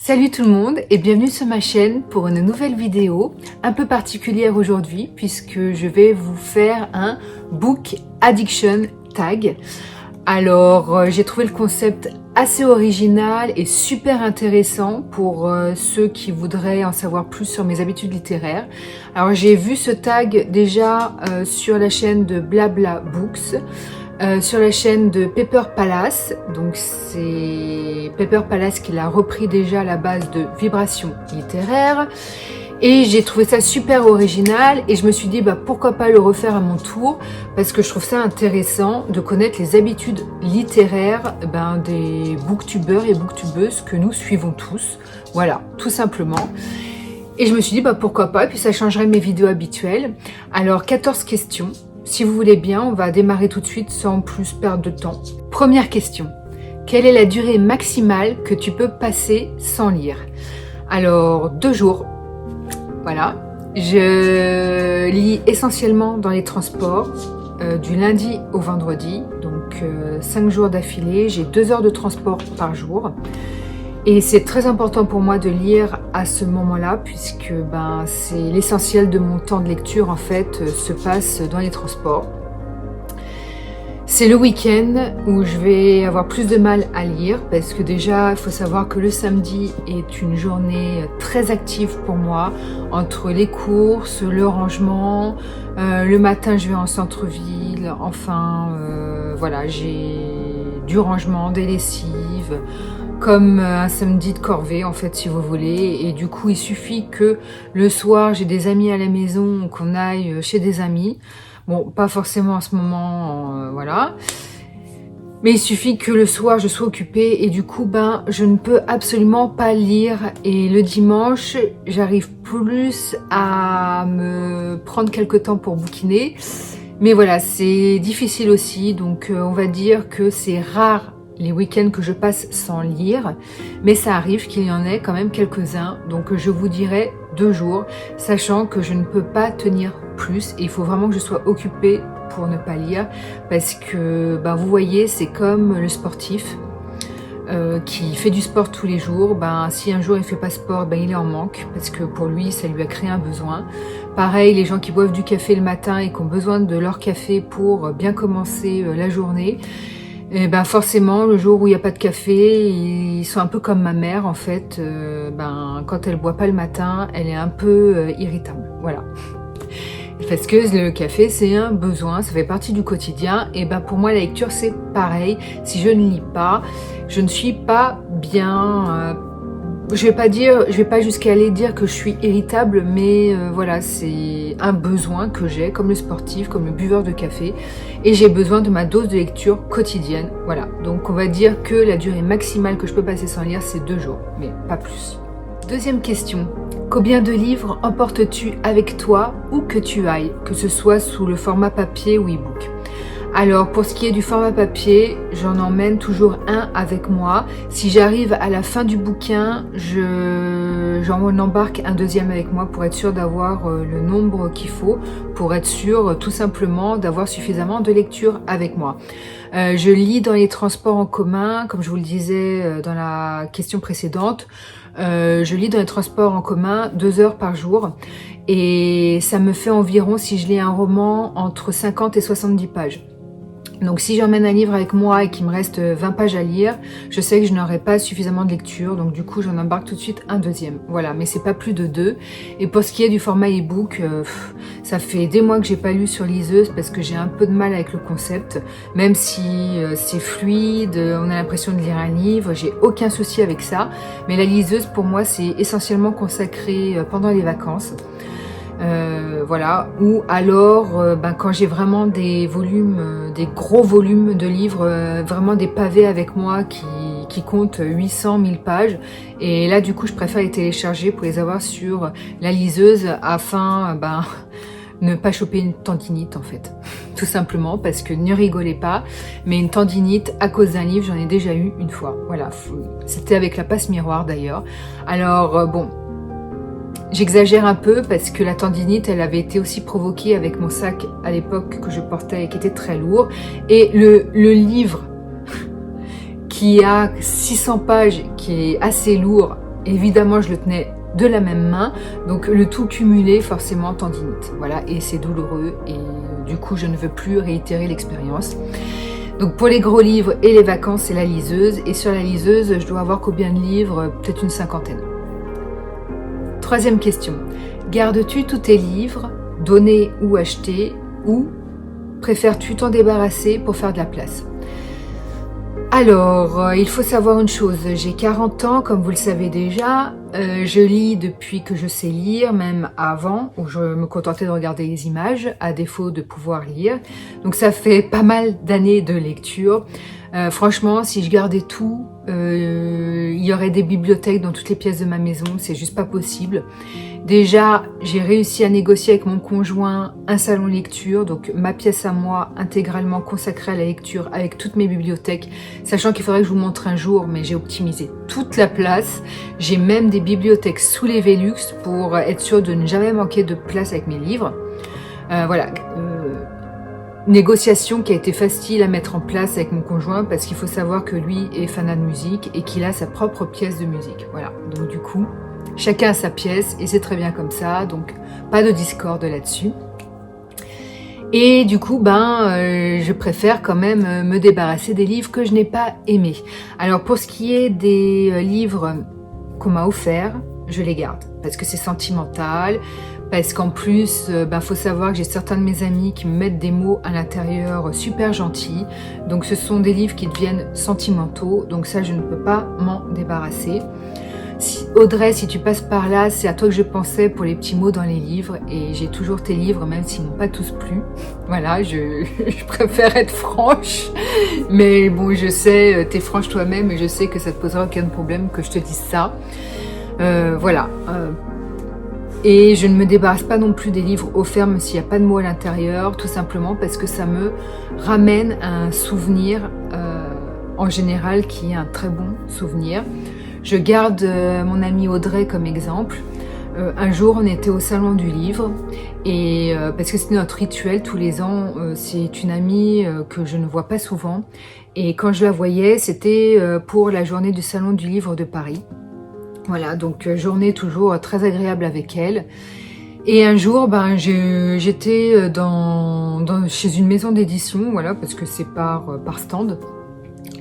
Salut tout le monde et bienvenue sur ma chaîne pour une nouvelle vidéo un peu particulière aujourd'hui puisque je vais vous faire un Book Addiction Tag. Alors j'ai trouvé le concept assez original et super intéressant pour ceux qui voudraient en savoir plus sur mes habitudes littéraires. Alors j'ai vu ce tag déjà sur la chaîne de Blabla Books. Sur la chaîne de Pepper Palace, donc c'est Pepper Palace qui l'a repris déjà à la base de Vibrations littéraires, et j'ai trouvé ça super original et je me suis dit pourquoi pas le refaire à mon tour parce que je trouve ça intéressant de connaître les habitudes littéraires des booktubeurs et booktubeuses que nous suivons tous, voilà, tout simplement. Et je me suis dit pourquoi pas, puis ça changerait mes vidéos habituelles. Alors 14 questions. Si vous voulez bien, on va démarrer tout de suite sans plus perdre de temps. Première question. Quelle est la durée maximale que tu peux passer sans lire? Alors, 2 jours. Voilà. Je lis essentiellement dans les transports, du lundi au vendredi. Donc, 5 jours d'affilée. J'ai 2 heures de transport par jour. Et c'est très important pour moi de lire à ce moment-là puisque c'est l'essentiel de mon temps de lecture en fait se passe dans les transports. C'est le week-end où je vais avoir plus de mal à lire parce que déjà il faut savoir que le samedi est une journée très active pour moi entre les courses, le rangement, le matin je vais en centre-ville, enfin voilà, j'ai du rangement, des lessives, comme un samedi de corvée en fait si vous voulez, et du coup il suffit que le soir j'ai des amis à la maison, qu'on aille chez des amis, bon pas forcément en ce moment, voilà, mais il suffit que le soir je sois occupée et du coup je ne peux absolument pas lire, et le dimanche j'arrive plus à me prendre quelque temps pour bouquiner, mais voilà c'est difficile aussi, donc on va dire que c'est rare les week-ends que je passe sans lire, mais ça arrive qu'il y en ait quand même quelques-uns, donc je vous dirai 2 jours, sachant que je ne peux pas tenir plus, et il faut vraiment que je sois occupée pour ne pas lire, parce que vous voyez, c'est comme le sportif qui fait du sport tous les jours, si un jour il fait pas sport, il est en manque, parce que pour lui, ça lui a créé un besoin. Pareil, les gens qui boivent du café le matin et qui ont besoin de leur café pour bien commencer la journée, et forcément le jour où il n'y a pas de café, ils sont un peu comme ma mère en fait, quand elle boit pas le matin, elle est un peu irritable, voilà. Parce que le café c'est un besoin, ça fait partie du quotidien, et pour moi la lecture c'est pareil, si je ne lis pas, je ne suis pas bien, je vais pas jusqu'à aller dire que je suis irritable, mais voilà, c'est un besoin que j'ai, comme le sportif, comme le buveur de café, et j'ai besoin de ma dose de lecture quotidienne, voilà. Donc on va dire que la durée maximale que je peux passer sans lire, c'est 2 jours, mais pas plus. Deuxième question. Combien de livres emportes-tu avec toi où que tu ailles, que ce soit sous le format papier ou e-book? Alors pour ce qui est du format papier, j'en emmène toujours un avec moi. Si j'arrive à la fin du bouquin, j'en embarque un deuxième avec moi pour être sûr d'avoir le nombre qu'il faut, pour être sûr tout simplement d'avoir suffisamment de lecture avec moi. Je lis dans les transports en commun, comme je vous le disais dans la question précédente. Je lis dans les transports en commun 2 heures par jour et ça me fait environ, si je lis un roman, entre 50 et 70 pages. Donc si j'emmène un livre avec moi et qu'il me reste 20 pages à lire, je sais que je n'aurai pas suffisamment de lecture, donc du coup j'en embarque tout de suite un deuxième. Voilà, mais c'est pas plus de 2. Et pour ce qui est du format e-book, ça fait des mois que j'ai pas lu sur liseuse parce que j'ai un peu de mal avec le concept, même si c'est fluide, on a l'impression de lire un livre, j'ai aucun souci avec ça. Mais la liseuse pour moi c'est essentiellement consacré pendant les vacances. Voilà, ou alors quand j'ai vraiment des volumes, des gros volumes de livres, vraiment des pavés avec moi qui comptent 800 1000 pages, et là du coup je préfère les télécharger pour les avoir sur la liseuse afin ne pas choper une tendinite en fait, tout simplement, parce que ne rigolez pas, mais une tendinite à cause d'un livre, j'en ai déjà eu une fois, voilà, c'était avec la passe miroir d'ailleurs. Alors bon, j'exagère un peu parce que la tendinite, elle avait été aussi provoquée avec mon sac à l'époque que je portais et qui était très lourd. Et le livre qui a 600 pages, qui est assez lourd, Évidemment, je le tenais de la même main, donc le tout cumulé, forcément tendinite. Voilà, et c'est douloureux, et du coup, je ne veux plus réitérer l'expérience. Donc pour les gros livres et les vacances, c'est la liseuse. Et sur la liseuse, je dois avoir combien de livres? Peut-être une cinquantaine. Troisième question. Gardes-tu tous tes livres, donnés ou achetés, ou préfères-tu t'en débarrasser pour faire de la place? Alors, il faut savoir une chose, j'ai 40 ans, comme vous le savez déjà, je lis depuis que je sais lire, même avant, où je me contentais de regarder les images, à défaut de pouvoir lire. Donc ça fait pas mal d'années de lecture. Franchement, si je gardais tout, il y aurait des bibliothèques dans toutes les pièces de ma maison, c'est juste pas possible. Déjà, j'ai réussi à négocier avec mon conjoint un salon lecture, donc ma pièce à moi intégralement consacrée à la lecture avec toutes mes bibliothèques, sachant qu'il faudrait que je vous montre un jour, mais j'ai optimisé toute la place. J'ai même des bibliothèques sous les Velux pour être sûre de ne jamais manquer de place avec mes livres. Voilà. Négociation qui a été facile à mettre en place avec mon conjoint parce qu'il faut savoir que lui est fanat de musique et qu'il a sa propre pièce de musique. Voilà, donc du coup, chacun a sa pièce et c'est très bien comme ça, donc pas de discorde là-dessus. Et du coup, je préfère quand même me débarrasser des livres que je n'ai pas aimés. Alors pour ce qui est des livres qu'on m'a offerts, je les garde parce que c'est sentimental, parce qu'en plus, faut savoir que j'ai certains de mes amis qui me mettent des mots à l'intérieur super gentils. Donc ce sont des livres qui deviennent sentimentaux, donc ça je ne peux pas m'en débarrasser. Audrey, si tu passes par là, c'est à toi que je pensais pour les petits mots dans les livres, et j'ai toujours tes livres, même s'ils m'ont pas tous plu. Voilà, je préfère être franche, mais bon, je sais, t'es franche toi-même, et je sais que ça te posera aucun problème que je te dise ça. Voilà. Et je ne me débarrasse pas non plus des livres offerts même s'il n'y a pas de mots à l'intérieur, tout simplement parce que ça me ramène à un souvenir en général qui est un très bon souvenir. Je garde mon amie Audrey comme exemple. Un jour, on était au salon du livre et parce que c'est notre rituel tous les ans, c'est une amie que je ne vois pas souvent et quand je la voyais, c'était pour la journée du salon du livre de Paris. Voilà, donc journée toujours très agréable avec elle. Et un jour, j'étais chez une maison d'édition, voilà, parce que c'est par stand.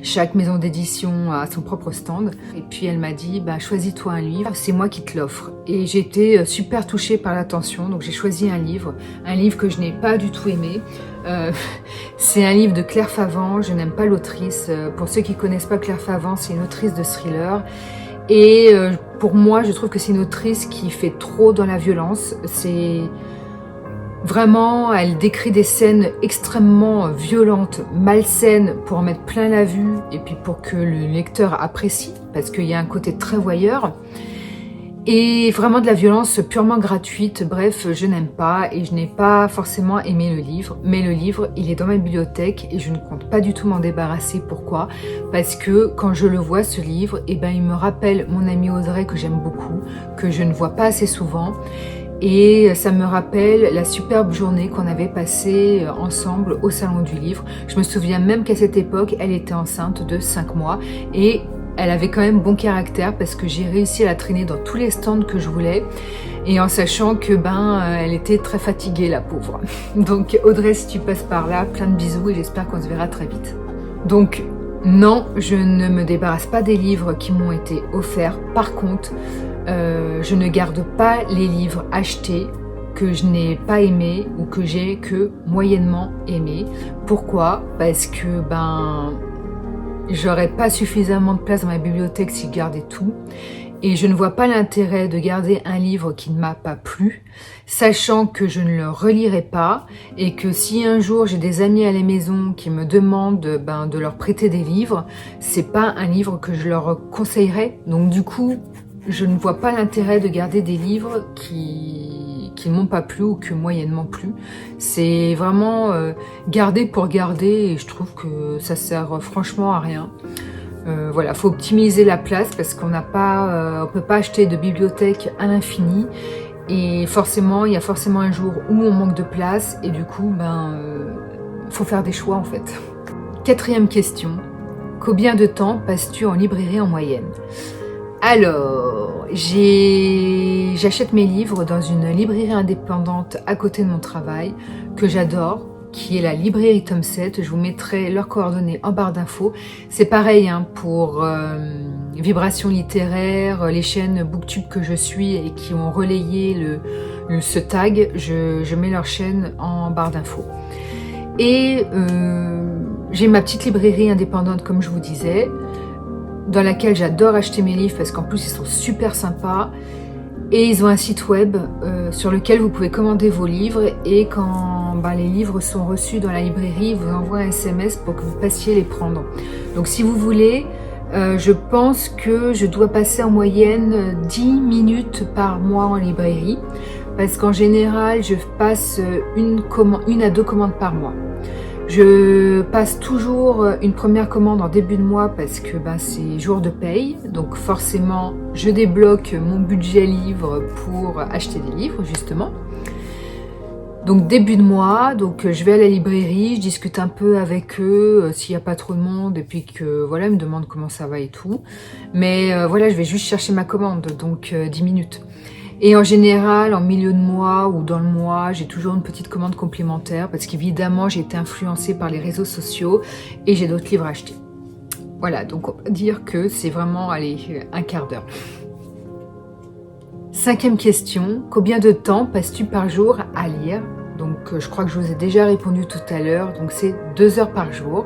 Chaque maison d'édition a son propre stand. Et puis elle m'a dit, choisis-toi un livre, c'est moi qui te l'offre. Et j'ai été super touchée par l'attention, donc j'ai choisi un livre que je n'ai pas du tout aimé. C'est un livre de Claire Favant, je n'aime pas l'autrice. Pour ceux qui connaissent pas Claire Favant, c'est une autrice de thriller. Et pour moi, je trouve que c'est une autrice qui fait trop dans la violence. C'est vraiment, elle décrit des scènes extrêmement violentes, malsaines, pour en mettre plein la vue et puis pour que le lecteur apprécie, parce qu'il y a un côté très voyeur. Et vraiment de la violence purement gratuite, bref, je n'aime pas et je n'ai pas forcément aimé le livre. Mais le livre, il est dans ma bibliothèque et je ne compte pas du tout m'en débarrasser. Pourquoi? Parce que quand je le vois, ce livre, il me rappelle mon amie Audrey que j'aime beaucoup, que je ne vois pas assez souvent. Et ça me rappelle la superbe journée qu'on avait passée ensemble au Salon du Livre. Je me souviens même qu'à cette époque, elle était enceinte de 5 mois et elle avait quand même bon caractère parce que j'ai réussi à la traîner dans tous les stands que je voulais et en sachant que elle était très fatiguée, la pauvre. Donc Audrey, si tu passes par là, plein de bisous et j'espère qu'on se verra très vite. Donc non, je ne me débarrasse pas des livres qui m'ont été offerts. Par contre, je ne garde pas les livres achetés que je n'ai pas aimés ou que j'ai que moyennement aimés. Pourquoi? Parce que j'aurais pas suffisamment de place dans ma bibliothèque si je gardais tout. Et je ne vois pas l'intérêt de garder un livre qui ne m'a pas plu, sachant que je ne le relirai pas et que si un jour j'ai des amis à la maison qui me demandent de leur prêter des livres, c'est pas un livre que je leur conseillerais. Donc du coup, je ne vois pas l'intérêt de garder des livres qui ne m'ont pas plu ou que moyennement plu. C'est vraiment garder pour garder et je trouve que ça sert franchement à rien. Voilà, faut optimiser la place parce qu'on n'a pas, on peut pas acheter de bibliothèque à l'infini et forcément, il y a forcément un jour où on manque de place et du coup, faut faire des choix en fait. Quatrième question, combien de temps passes-tu en librairie en moyenne? Alors, j'achète mes livres dans une librairie indépendante à côté de mon travail, que j'adore, qui est la librairie Tome 7. Je vous mettrai leurs coordonnées en barre d'infos. C'est pareil hein, pour Vibrations littéraires, les chaînes Booktube que je suis et qui ont relayé ce tag, je mets leur chaîne en barre d'infos. Et j'ai ma petite librairie indépendante comme je vous disais, dans laquelle j'adore acheter mes livres parce qu'en plus ils sont super sympas. Et ils ont un site web sur lequel vous pouvez commander vos livres et quand les livres sont reçus dans la librairie, ils vous envoient un SMS pour que vous passiez les prendre. Donc si vous voulez, je pense que je dois passer en moyenne 10 minutes par mois en librairie parce qu'en général, je passe une à deux commandes par mois. Je passe toujours une première commande en début de mois parce que c'est jour de paye, donc forcément je débloque mon budget livre pour acheter des livres justement. Donc début de mois, donc je vais à la librairie, je discute un peu avec eux s'il n'y a pas trop de monde et puis que voilà, ils me demandent comment ça va et tout. Mais voilà, je vais juste chercher ma commande, donc 10 minutes. Et en général, en milieu de mois ou dans le mois, j'ai toujours une petite commande complémentaire parce qu'évidemment, j'ai été influencée par les réseaux sociaux et j'ai d'autres livres à acheter. Voilà, donc on va dire que c'est vraiment, allez, un quart d'heure. 5e question, combien de temps passes-tu par jour à lire? Donc je crois que je vous ai déjà répondu tout à l'heure, donc c'est 2 heures par jour,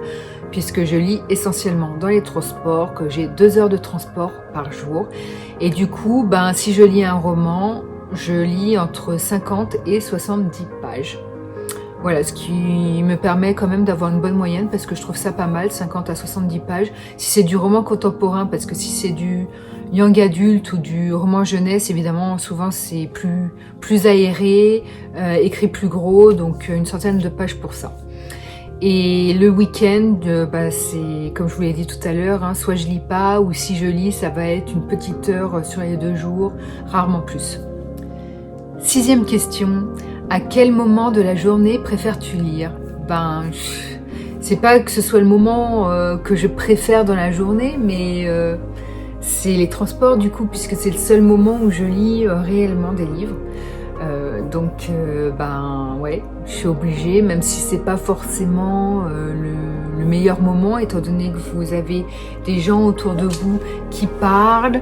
puisque je lis essentiellement dans les transports, que j'ai 2 heures de transport par jour. Et du coup, si je lis un roman, je lis entre 50 et 70 pages. Voilà, ce qui me permet quand même d'avoir une bonne moyenne, parce que je trouve ça pas mal, 50 à 70 pages. Si c'est du roman contemporain, parce que si c'est du young adulte ou du roman jeunesse, évidemment, souvent c'est plus aéré, écrit plus gros, donc une centaine de pages pour ça. Et le week-end, c'est comme je vous l'ai dit tout à l'heure, hein, soit je lis pas, ou si je lis, ça va être une petite heure sur les 2 jours, rarement plus. 6e question, à quel moment de la journée préfères-tu lire? C'est pas que ce soit le moment que je préfère dans la journée, mais c'est les transports du coup, puisque c'est le seul moment où je lis réellement des livres. Donc ouais, je suis obligée, même si c'est pas forcément le meilleur moment, étant donné que vous avez des gens autour de vous qui parlent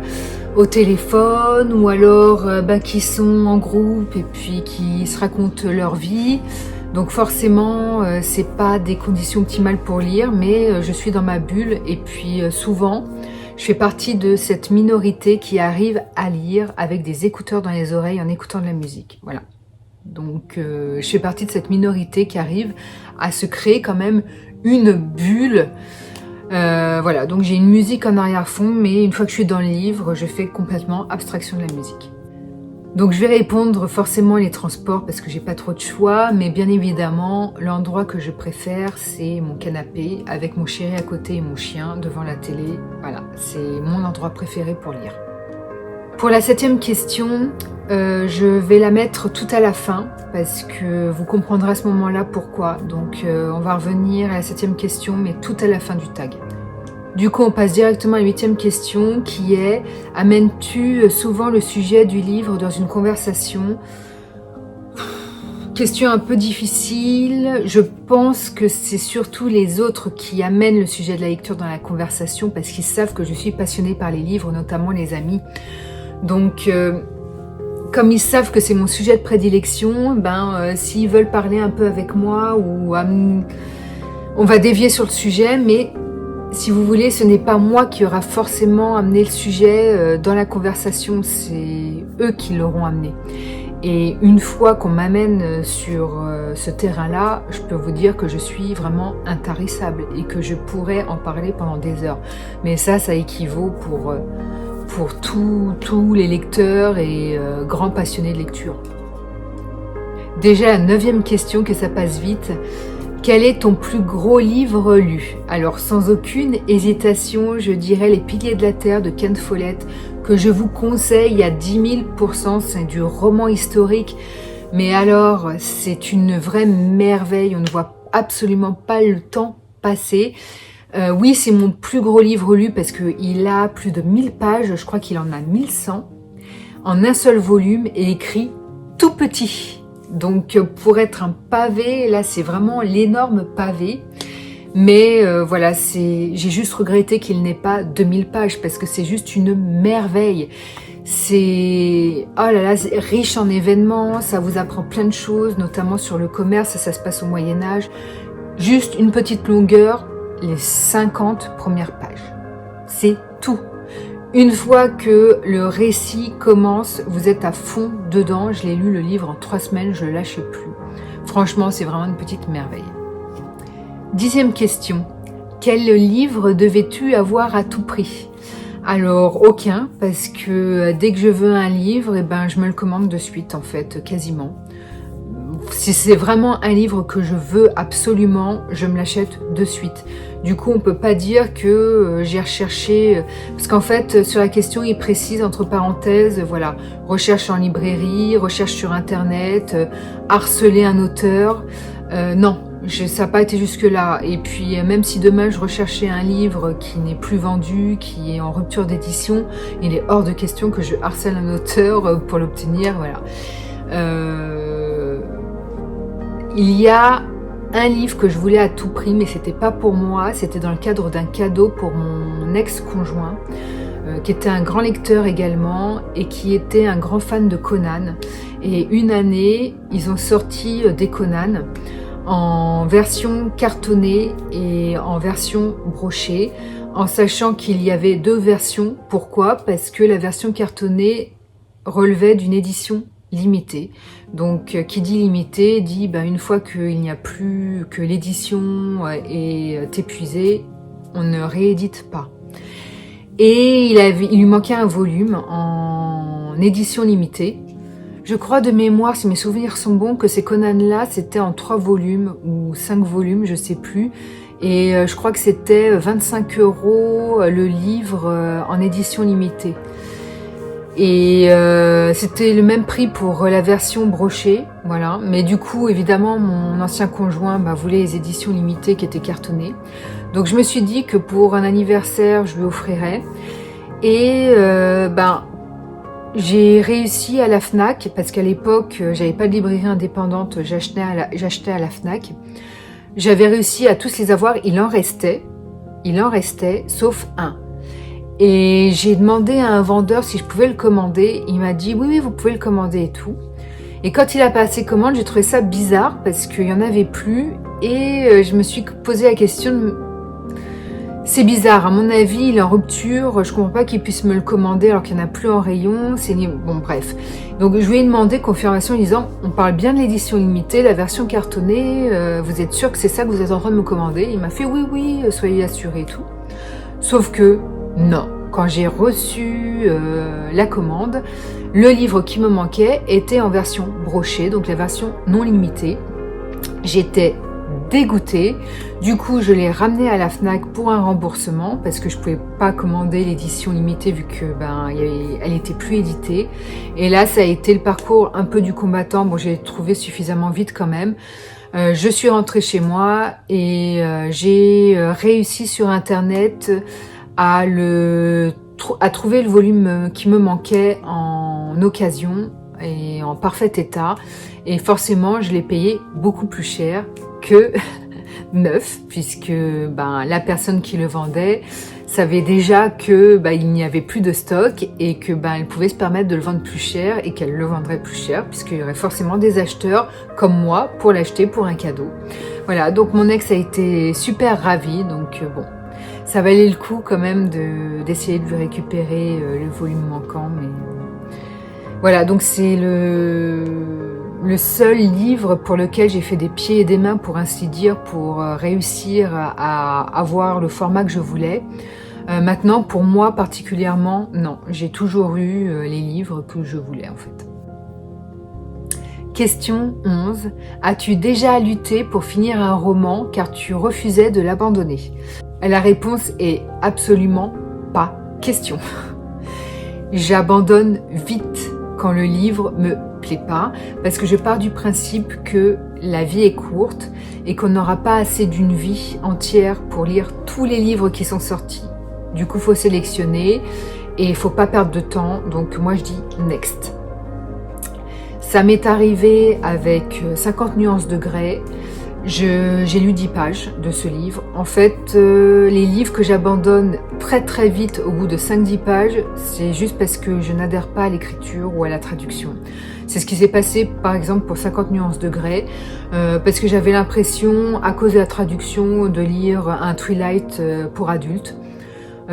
au téléphone ou alors qui sont en groupe et puis qui se racontent leur vie. Donc forcément, c'est pas des conditions optimales pour lire, mais je suis dans ma bulle et puis souvent, je fais partie de cette minorité qui arrive à lire avec des écouteurs dans les oreilles en écoutant de la musique. Voilà. Donc, je fais partie de cette minorité qui arrive à se créer quand même une bulle. Voilà, donc j'ai une musique en arrière-fond, mais une fois que je suis dans le livre, je fais complètement abstraction de la musique. Donc je vais répondre forcément les transports parce que j'ai pas trop de choix, mais bien évidemment, l'endroit que je préfère, c'est mon canapé avec mon chéri à côté et mon chien devant la télé. Voilà, c'est mon endroit préféré pour lire. Pour la 7e question, je vais la mettre tout à la fin parce que vous comprendrez à ce moment-là pourquoi. Donc on va revenir à la 7e question, mais tout à la fin du tag. Du coup, on passe directement à la 8e question qui est « Amènes-tu souvent le sujet du livre dans une conversation ?» Question un peu difficile. Je pense que c'est surtout les autres qui amènent le sujet de la lecture dans la conversation parce qu'ils savent que je suis passionnée par les livres, notamment les amis. Donc, comme ils savent que c'est mon sujet de prédilection, s'ils veulent parler un peu avec moi ou on va dévier sur le sujet, mais si vous voulez, ce n'est pas moi qui aura forcément amené le sujet dans la conversation, c'est eux qui l'auront amené. Et une fois qu'on m'amène sur ce terrain-là, je peux vous dire que je suis vraiment intarissable et que je pourrais en parler pendant des heures. Mais ça équivaut pour tous les lecteurs et grands passionnés de lecture. Déjà, la 9e question, que ça passe vite. Quel est ton plus gros livre lu? Alors, sans aucune hésitation, je dirais Les Piliers de la Terre de Ken Follett, que je vous conseille à 10 000%. C'est du roman historique, mais alors, c'est une vraie merveille. On ne voit absolument pas le temps passer. Oui, c'est mon plus gros livre lu parce qu'il a plus de 1000 pages. Je crois qu'il en a 1100. en un seul volume et écrit tout petit. Donc pour être un pavé, là c'est vraiment l'énorme pavé. Mais voilà, j'ai juste regretté qu'il n'ait pas 2000 pages parce que c'est juste une merveille. C'est, oh là là, c'est riche en événements, ça vous apprend plein de choses, notamment sur le commerce, ça se passe au Moyen-Âge. Juste une petite longueur, les 50 premières pages. C'est tout. Une fois que le récit commence, vous êtes à fond dedans. Je l'ai lu le livre en 3 semaines, je ne le lâchais plus. Franchement, c'est vraiment une petite merveille. 10e question. Quel livre devais-tu avoir à tout prix? Alors, aucun, parce que dès que je veux un livre, eh ben, je me le commande de suite, en fait, quasiment. Si c'est vraiment un livre que je veux absolument, je me l'achète de suite. Du coup, on peut pas dire que j'ai recherché, parce qu'en fait, sur la question, il précise entre parenthèses, voilà, recherche en librairie, recherche sur Internet, harceler un auteur. Non, ça n'a pas été jusque-là. Et puis, même si demain, je recherchais un livre qui n'est plus vendu, qui est en rupture d'édition, il est hors de question que je harcèle un auteur pour l'obtenir, voilà. Il y a un livre que je voulais à tout prix, mais c'était pas pour moi, c'était dans le cadre d'un cadeau pour mon ex-conjoint, qui était un grand lecteur également et qui était un grand fan de Conan. Et une année, ils ont sorti des Conan en version cartonnée et en version brochée, en sachant qu'il y avait 2 versions. Pourquoi? Parce que la version cartonnée relevait d'une édition limitée. Donc qui dit limité dit une fois qu'il n'y a plus, que l'édition est épuisée, on ne réédite pas. Et il lui manquait un volume en édition limitée. Je crois de mémoire, si mes souvenirs sont bons, que ces Conan-là, c'était en 3 volumes ou 5 volumes, je sais plus. Et je crois que c'était 25 € le livre en édition limitée. Et c'était le même prix pour la version brochée, voilà. Mais du coup, évidemment, mon ancien conjoint voulait les éditions limitées qui étaient cartonnées. Donc je me suis dit que pour un anniversaire, je lui offrirais. Et j'ai réussi à la Fnac, parce qu'à l'époque, j'avais pas de librairie indépendante, j'achetais à la Fnac. J'avais réussi à tous les avoir, il en restait, sauf un. Et j'ai demandé à un vendeur si je pouvais le commander. Il m'a dit oui, vous pouvez le commander et tout. Et quand il a passé commande, j'ai trouvé ça bizarre parce qu'il n'y en avait plus. Et je me suis posé la question, c'est bizarre, à mon avis, il est en rupture. Je ne comprends pas qu'il puisse me le commander alors qu'il n'y en a plus en rayon. Bon, bref. Donc je lui ai demandé confirmation en disant, on parle bien de l'édition limitée, la version cartonnée. Vous êtes sûr que c'est ça que vous êtes en train de me commander? Il m'a fait oui, soyez assurés et tout. Sauf que non, quand j'ai reçu la commande, le livre qui me manquait était en version brochée, donc la version non limitée. J'étais dégoûtée, du coup je l'ai ramené à la Fnac pour un remboursement parce que je pouvais pas commander l'édition limitée vu que elle était plus éditée. Et là ça a été le parcours un peu du combattant. Bon, j'ai trouvé suffisamment vite quand même. Je suis rentrée chez moi et j'ai réussi sur Internet à trouver le volume qui me manquait en occasion et en parfait état. Et forcément, je l'ai payé beaucoup plus cher que neuf, puisque la personne qui le vendait savait déjà que il n'y avait plus de stock et que elle pouvait se permettre de le vendre plus cher et qu'elle le vendrait plus cher, puisqu'il y aurait forcément des acheteurs comme moi pour l'acheter pour un cadeau. Voilà, donc mon ex a été super ravi, donc bon. Ça valait le coup quand même d'essayer de lui récupérer le volume manquant. Mais voilà, donc c'est le seul livre pour lequel j'ai fait des pieds et des mains, pour ainsi dire, pour réussir à avoir le format que je voulais. Maintenant, pour moi particulièrement, non. J'ai toujours eu les livres que je voulais en fait. Question 11. As-tu déjà lutté pour finir un roman car tu refusais de l'abandonner? La réponse est absolument pas question. J'abandonne vite quand le livre me plaît pas, parce que je pars du principe que la vie est courte et qu'on n'aura pas assez d'une vie entière pour lire tous les livres qui sont sortis. Du coup, il faut sélectionner et il ne faut pas perdre de temps, donc moi je dis next. Ça m'est arrivé avec 50 nuances de Grey. J'ai lu 10 pages de ce livre. En fait, les livres que j'abandonne très vite au bout de 5-10 pages, c'est juste parce que je n'adhère pas à l'écriture ou à la traduction. C'est ce qui s'est passé par exemple pour 50 nuances de Grey, parce que j'avais l'impression, à cause de la traduction, de lire un Twilight pour adultes.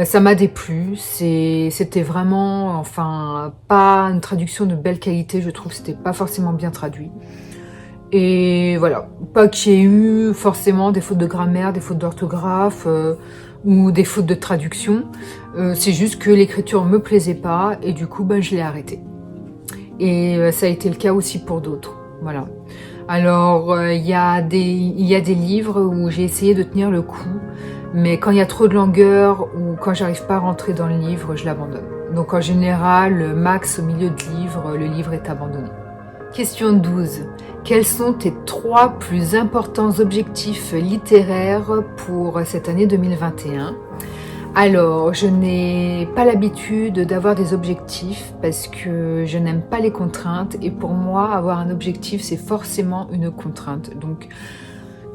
Ça m'a déplu, c'était vraiment, enfin, pas une traduction de belle qualité, je trouve que c'était pas forcément bien traduit. Et voilà, pas qu'il y ait eu forcément des fautes de grammaire, des fautes d'orthographe ou des fautes de traduction. C'est juste que l'écriture me plaisait pas et du coup ben, je l'ai arrêté. Et ça a été le cas aussi pour d'autres. Voilà. Alors il y a des livres où j'ai essayé de tenir le coup, mais quand il y a trop de longueur ou quand j'arrive pas à rentrer dans le livre, je l'abandonne. Donc en général, max au milieu de livre, le livre est abandonné. Question 12. Quels sont tes 3 plus importants objectifs littéraires pour cette année 2021 ? Alors, je n'ai pas l'habitude d'avoir des objectifs parce que je n'aime pas les contraintes et pour moi, avoir un objectif, c'est forcément une contrainte. Donc,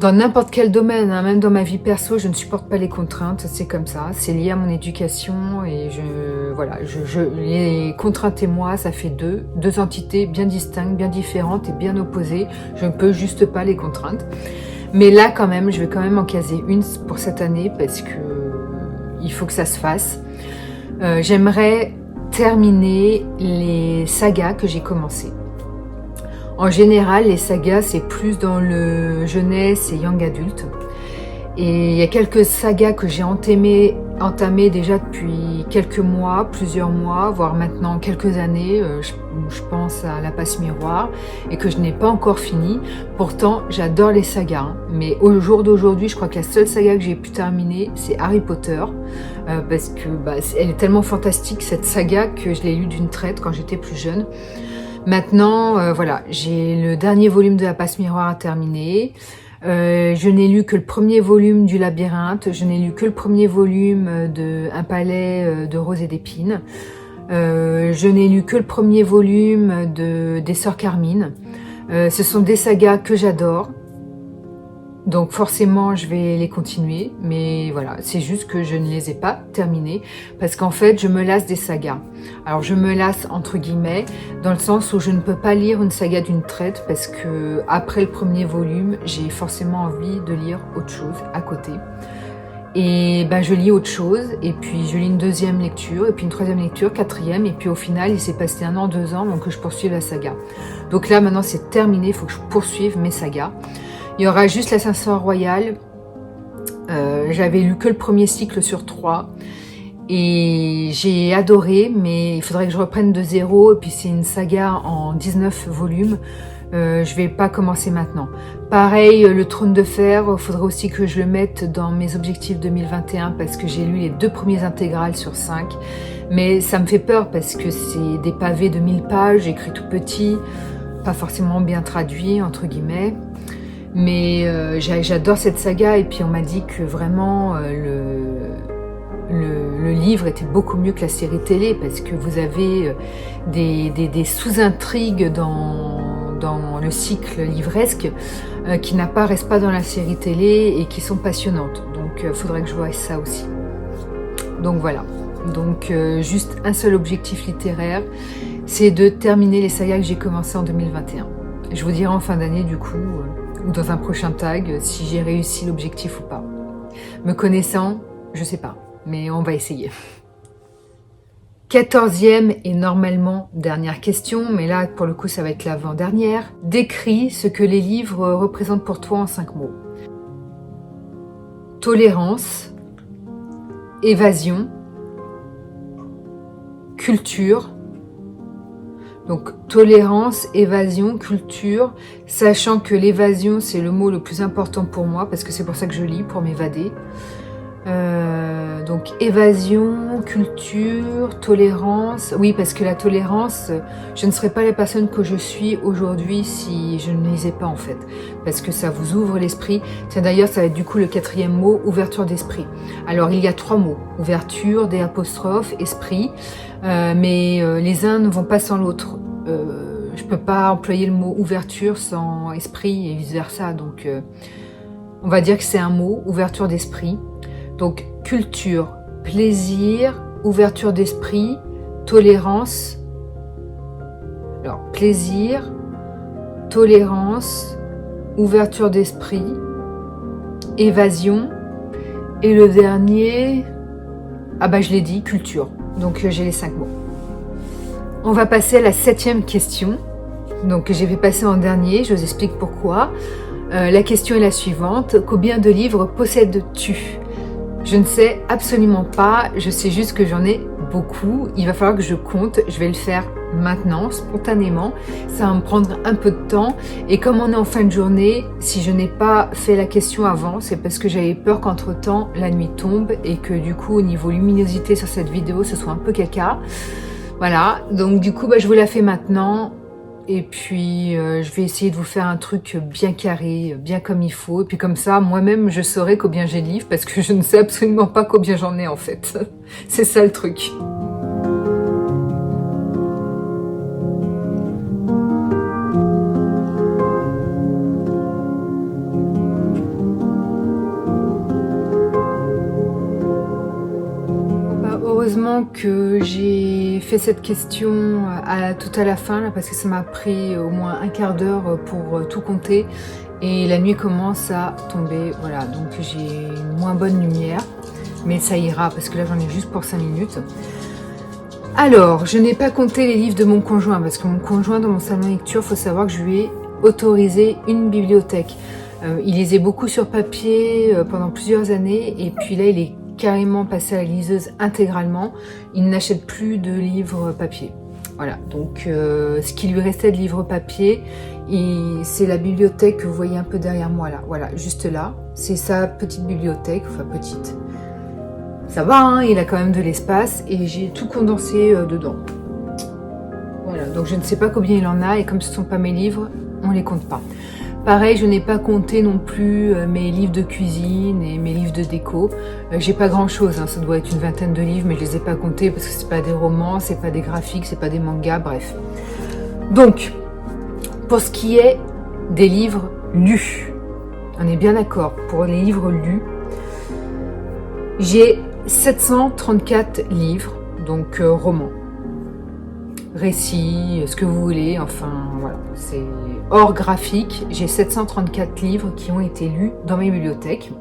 dans n'importe quel domaine, hein, même dans ma vie perso, je ne supporte pas les contraintes, c'est comme ça, c'est lié à mon éducation et les contraintes et moi, ça fait deux entités bien distinctes, bien différentes et bien opposées. Je ne peux juste pas les contraintes. Mais là, quand même, je vais quand même en caser une pour cette année parce que il faut que ça se fasse. J'aimerais terminer les sagas que j'ai commencées. En général, les sagas, c'est plus dans le jeunesse et young adulte. Et il y a quelques sagas que j'ai entamées déjà depuis quelques mois, plusieurs mois, voire maintenant quelques années. Je pense à La Passe Miroir et que je n'ai pas encore fini. Pourtant, j'adore les sagas. Hein. Mais au jour d'aujourd'hui, je crois que la seule saga que j'ai pu terminer, c'est Harry Potter. Parce que elle est tellement fantastique, cette saga, que je l'ai lue d'une traite quand j'étais plus jeune. Maintenant, voilà, j'ai le dernier volume de La Passe Miroir à terminer. Je n'ai lu que le premier volume du Labyrinthe. Je n'ai lu que le premier volume de Un palais de roses et d'épines. Je n'ai lu que le premier volume des Sœurs Carmine. Ce sont des sagas que j'adore. Donc forcément, je vais les continuer, mais voilà, c'est juste que je ne les ai pas terminés, parce qu'en fait, je me lasse des sagas. Alors, je me lasse entre guillemets, dans le sens où je ne peux pas lire une saga d'une traite, parce que après le premier volume, j'ai forcément envie de lire autre chose à côté. Et je lis autre chose, et puis je lis une deuxième lecture, et puis une troisième lecture, quatrième, et puis au final, il s'est passé 1 an, 2 ans, donc je poursuive la saga. Donc là, maintenant, c'est terminé, il faut que je poursuive mes sagas. Il y aura juste l'Ascenseur Royal. J'avais lu que le premier cycle sur 3 et j'ai adoré, mais il faudrait que je reprenne de zéro. Et puis c'est une saga en 19 volumes. Je vais pas commencer maintenant. Pareil, le Trône de Fer, il faudrait aussi que je le mette dans mes objectifs 2021 parce que j'ai lu les 2 premiers intégrales sur 5. Mais ça me fait peur parce que c'est des pavés de 1000 pages, écrits tout petit, pas forcément bien traduits, entre guillemets. Mais j'adore cette saga et puis on m'a dit que vraiment le livre était beaucoup mieux que la série télé parce que vous avez des sous-intrigues dans le cycle livresque qui n'apparaissent pas dans la série télé et qui sont passionnantes. Donc il faudrait que je voie ça aussi. Donc voilà. Donc juste un seul objectif littéraire, c'est de terminer les sagas que j'ai commencées en 2021. Je vous dirai en fin d'année du coup, ou dans un prochain tag, si j'ai réussi l'objectif ou pas. Me connaissant, je sais pas, mais on va essayer. 14e et normalement dernière question, mais là pour le coup ça va être l'avant-dernière. Décris ce que les livres représentent pour toi en 5 mots. Tolérance, évasion, culture. Donc tolérance, évasion, culture, sachant que l'évasion c'est le mot le plus important pour moi parce que c'est pour ça que je lis, pour m'évader. Donc évasion, culture, tolérance. Oui, parce que la tolérance, je ne serais pas la personne que je suis aujourd'hui si je ne lisais pas en fait. Parce que ça vous ouvre l'esprit. Tiens, d'ailleurs, ça va être du coup le 4e mot, ouverture d'esprit. Alors il y a 3 mots, ouverture, des apostrophes, esprit. Mais les uns ne vont pas sans l'autre. Je peux pas employer le mot ouverture sans esprit et vice versa. Donc on va dire que c'est un mot, ouverture d'esprit. Donc culture, plaisir, ouverture d'esprit, tolérance. Alors plaisir, tolérance, ouverture d'esprit, évasion. Et le dernier, ah bah je l'ai dit, culture. Donc j'ai les 5 mots. On va passer à la 7e question. Donc j'ai fait passer en dernier, je vous explique pourquoi. La question est la suivante. Combien de livres possèdes-tu ? Je ne sais absolument pas, je sais juste que j'en ai beaucoup. Il va falloir que je compte, je vais le faire maintenant, spontanément. Ça va me prendre un peu de temps. Et comme on est en fin de journée, si je n'ai pas fait la question avant, c'est parce que j'avais peur qu'entre-temps, la nuit tombe et que du coup, au niveau luminosité sur cette vidéo, ce soit un peu caca. Voilà, donc du coup, je vous la fais maintenant. Et puis, je vais essayer de vous faire un truc bien carré, bien comme il faut. Et puis comme ça, moi-même, je saurai combien j'ai de livres parce que je ne sais absolument pas combien j'en ai en fait. C'est ça le truc. Heureusement que j'ai fait cette question tout à la fin là, parce que ça m'a pris au moins un quart d'heure pour tout compter et la nuit commence à tomber, voilà, donc j'ai une moins bonne lumière, mais ça ira parce que là j'en ai juste pour 5 minutes. Alors, je n'ai pas compté les livres de mon conjoint parce que mon conjoint dans mon salon de lecture, il faut savoir que je lui ai autorisé une bibliothèque. Il lisait beaucoup sur papier pendant plusieurs années et puis là il est carrément passé à la liseuse intégralement. Il n'achète plus de livres papier. Voilà, donc ce qui lui restait de livres papier, c'est la bibliothèque que vous voyez un peu derrière moi là. Voilà, juste là. C'est sa petite bibliothèque, enfin petite. Ça va, hein, il a quand même de l'espace et j'ai tout condensé dedans. Voilà, donc je ne sais pas combien il en a et comme ce ne sont pas mes livres, on ne les compte pas. Pareil, je n'ai pas compté non plus mes livres de cuisine et mes livres de déco. J'ai pas grand chose, hein, ça doit être une vingtaine de livres, mais je les ai pas comptés parce que c'est pas des romans, c'est pas des graphiques, c'est pas des mangas, bref. Donc, pour ce qui est des livres lus, on est bien d'accord, pour les livres lus, j'ai 734 livres, donc romans. Récits, ce que vous voulez, enfin voilà, c'est hors graphique. J'ai 734 livres qui ont été lus dans mes bibliothèques.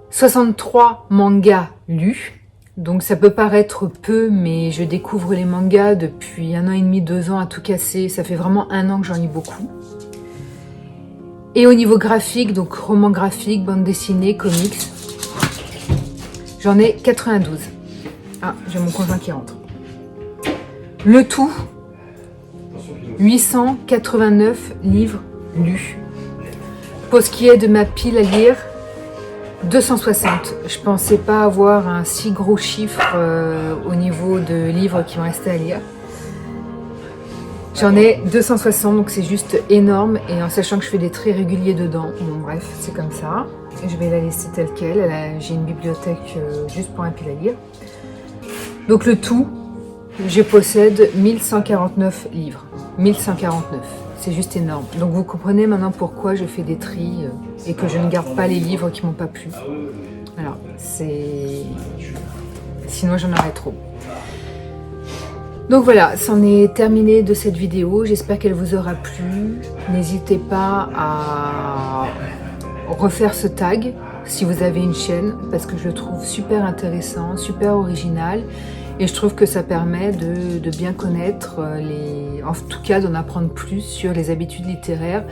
63 mangas lus, donc ça peut paraître peu, mais je découvre les mangas depuis 1 an et demi, 2 ans à tout casser. Ça fait vraiment 1 an que j'en lis beaucoup. Et au niveau graphique, donc roman graphique, bande dessinée, comics, j'en ai 92. Ah, j'ai mon conjoint qui rentre. Le tout, 889 livres lus. Pour ce qui est de ma pile à lire, 260. Je pensais pas avoir un si gros chiffre au niveau de livres qui me restaient à lire. J'en ai 260, donc c'est juste énorme. Et en sachant que je fais des traits réguliers dedans. Bon bref, c'est comme ça. Je vais la laisser telle quelle. J'ai une bibliothèque juste pour un pile à lire. Donc le tout, je possède 1149 livres. 1149, c'est juste énorme. Donc vous comprenez maintenant pourquoi je fais des tris et que je ne garde pas les livres qui m'ont pas plu. Alors, c'est... Sinon j'en aurais trop. Donc voilà, c'en est terminé de cette vidéo. J'espère qu'elle vous aura plu. N'hésitez pas à refaire ce tag si vous avez une chaîne, parce que je le trouve super intéressant, super original. Et je trouve que ça permet de bien connaître, en tout cas d'en apprendre plus sur les habitudes littéraires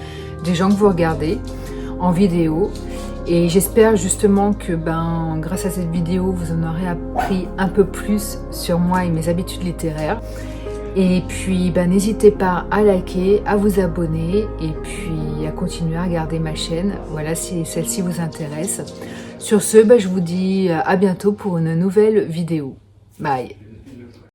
des gens que vous regardez en vidéo. Et j'espère justement que grâce à cette vidéo, vous en aurez appris un peu plus sur moi et mes habitudes littéraires. Et puis n'hésitez pas à liker, à vous abonner et puis à continuer à regarder ma chaîne. Voilà, si celle-ci vous intéresse. Sur ce, je vous dis à bientôt pour une nouvelle vidéo. Bye.